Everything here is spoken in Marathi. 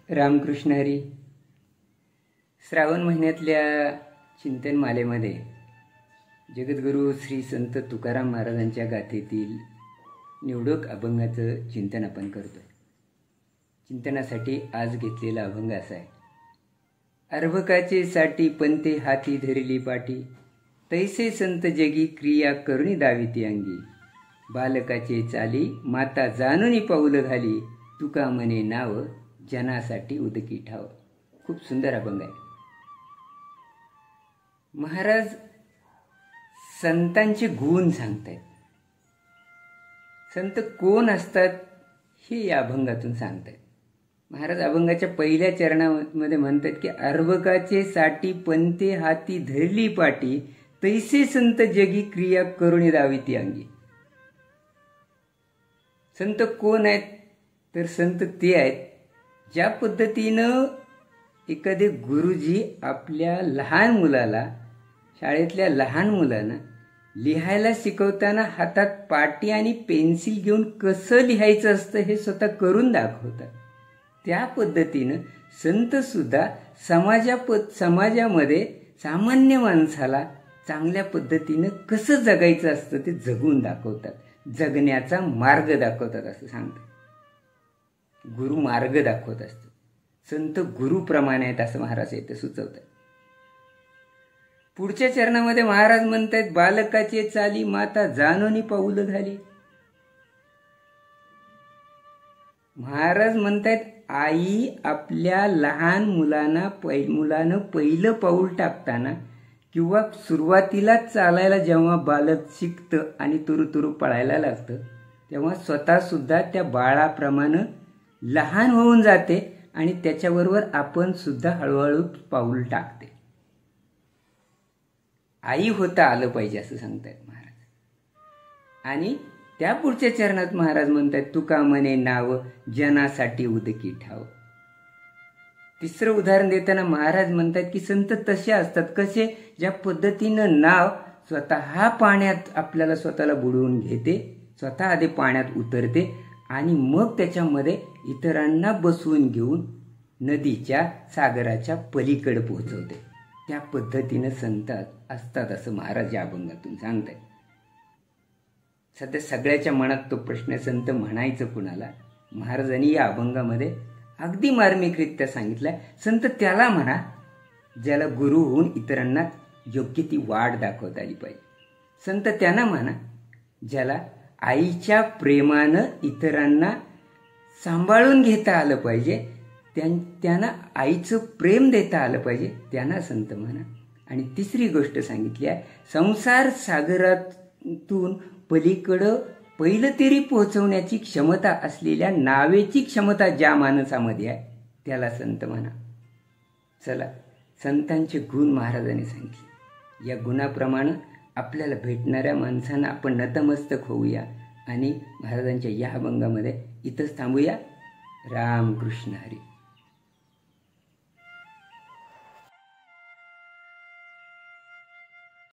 रामकृष्ण हरी. श्रावण महिन्यातल्या चिंतनमालेमध्ये जगद्गुरू श्री संत तुकाराम महाराजांच्या गाथेतील निवडक अभंगाचं चिंतन आपण करतोय. चिंतनासाठी आज घेतलेला अभंग असा आहे. अर्भकाचे साठी पंते हाती धरली पाटी, तैसे संत जगी क्रिया करुणी दाविती अंगी. बालकाचे चाली माता जाणूनी पाऊल घाली, तुका म्हणे नाव जनासाठी उदकी ठाव. खूप सुंदर अभंग आहे. महाराज संतांचे गुण सांगतायत. संत कोण असतात हे या अभंगातून सांगतायत. महाराज अभंगाच्या पहिल्या चरणामध्ये म्हणतात की अर्भकाचे साठी पंते हाती धरली पाटी, तैसे संत जगी क्रिया करुणी दाविती अंगी. संत कोण आहेत तर संत ते आहेत ज्या पद्धतीनं एखादे गुरुजी आपल्या लहान मुलाला, शाळेतल्या लहान मुलांना लिहायला शिकवताना हातात पाटी आणि पेन्सिल घेऊन कसं लिहायचं असतं हे स्वतः करून दाखवतात. त्या पद्धतीनं संत सुद्धा समाजामध्ये सामान्य माणसाला चांगल्या पद्धतीनं कसं जगायचं असतं ते जगून दाखवतात. जगण्याचा मार्ग दाखवतात असं सांगतात. गुरु मार्ग दाखवत असतात. संत गुरुप्रमाणे आहेत असं महाराज येथे सुचवतात. पुढच्या चरणामध्ये महाराज म्हणतात बालकाचे चाली माता जाणोनी पाऊल घाली. महाराज म्हणतात आई आपल्या लहान मुलानं पहिलं पाऊल टाकताना किंवा सुरुवातीला चालायला जेव्हा बालक शिकतं आणि तुरुतुरु पळायला लागतं तेव्हा स्वतः सुद्धा त्या बाळाप्रमाणे लहान होऊन जाते आणि त्याच्याबरोबर आपण सुद्धा हळूहळू पाऊल टाकते. आई होता आलं पाहिजे असं सांगतायत महाराज. आणि त्या पुढच्या चरणात महाराज म्हणतात तुका म्हणे नाव जनासाठी उदकी ठाव. तिसरं उदाहरण देताना महाराज म्हणतात की संत तसे असतात कसे, ज्या पद्धतीनं नाव स्वतः पाण्यात आपल्याला स्वतःला बुडवून घेते, स्वतः आधी पाण्यात उतरते आणि मग त्याच्यामध्ये इतरांना बसवून घेऊन नदीच्या सागराच्या पलीकडे पोहोचवते. त्या पद्धतीनं संत असतात असं महाराज या अभंगातून सांगतायत. सध्या सगळ्याच्या मनात तो प्रश्न संत म्हणायचं कुणाला. महाराजांनी या अभंगामध्ये अगदी मार्मिकरित्या सांगितलंय. संत त्याला म्हणा ज्याला गुरु होऊन इतरांना योग्य ती वाट दाखवता आली पाहिजे. संत त्यांना म्हणा ज्याला आईच्या प्रेमानं इतरांना सांभाळून घेता आलं पाहिजे, त्यांना आईचं प्रेम देता आलं पाहिजे, त्यांना संत म्हणा. आणि तिसरी गोष्ट सांगितली आहे संसार सागरातून पलीकडं पहिलं तरी पोहोचवण्याची क्षमता असलेल्या नावेची क्षमता ज्या माणसामध्ये आहे त्याला संत म्हणा. चला, संतांचे गुण महाराजांनी सांगितले. या गुणाप्रमाणे आपल्याला भेटणाऱ्या माणसांना आपण नतमस्तक होऊया आणि महाराजांच्या या अभंगामध्ये इथंच थांबूया. रामकृष्ण हरी.